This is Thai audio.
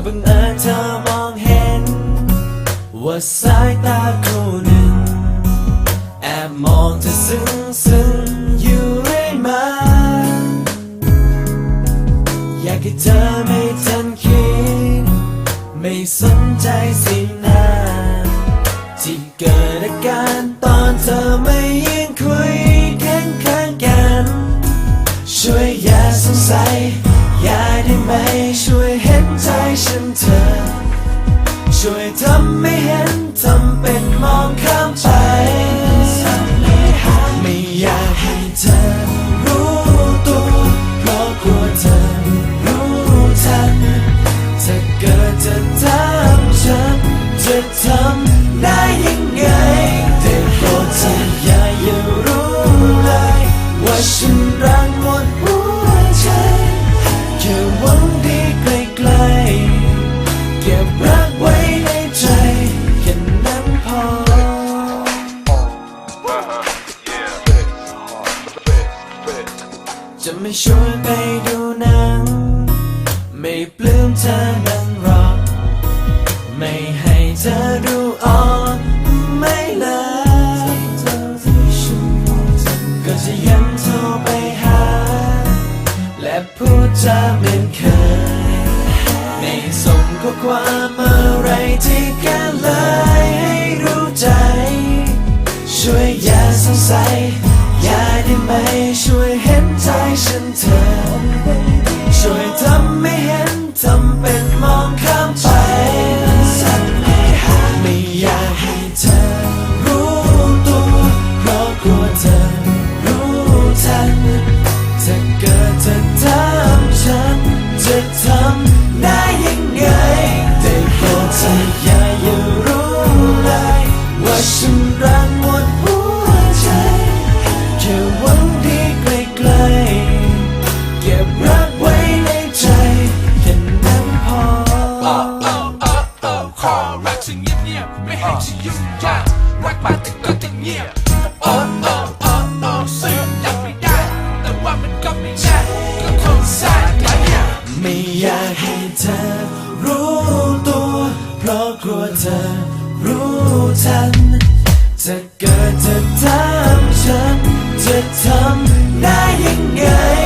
บังเอิญเธอมองเห็นว่าสายตาคู่หนึ่งแอบมองเธอซึ้งอยู่เรื่อยมาอยากให้เธอไม่ทันคิดไม่สนใจสิ่งนั้นที่เกิดอาการตอนเธอไม่ยืนคุยข้างกันช่วยอย่าสงสัยอย่าได้ไหมช่วยเห็นใจฉันเธอช่วยทำไม่เห็นทำเป็นมองข้ามไปไม่อยากให้เธอรู้ตัวเพราะกลัวเธอรู้ทันถ้าเกิดจะถามฉันจะทำได้ยังไงแต่โปรดเธออย่ารู้เลยว่าฉันรักหมดหัวใจแค่หวังดีไกลๆเก็บรักไว้ในใจแค่นั้นพอจะไม่ชวนไปดูหนังไม่ปลื้มเธอนั่งรอไม่ให้เธอดูออกไม่เลยก็จะยังโทรไปหาและพูดจาเหมือนเคยไม่ส่งข้อความอะไรที่แค่เลยให้รู้ใจช่วยอย่าสงสัยอย่าได้ไหมช่วยเห็นใจฉันเธอช่วยทำไม่เห็นทำเป็นมองข้ามไปไม่อยากให้เธอรู้ตัวเพราะกลัวเธอรู้ทันถ้าเกิดเธอถามฉันจะทำได้ยังไงแต่โปรดเธออย่ารู้เลยว่าฉันรักหมดหัวใจแค่หวังดีไกลๆเก็บรักไว้ในใจแค่นั้นพอขอรักที่เงียบๆไม่ให้ที่ยุ่งยากรักมาแต่ก็จะเงียบสื่อยังไม่ได้แต่ว่ามันก็ไม่แน่ก็คงสายไปไม่อยากให้เธอรู้ตัวเพราะกลัวเธอรู้ทันถ้าเกิดเธอถามฉันจะทำได้ยังไง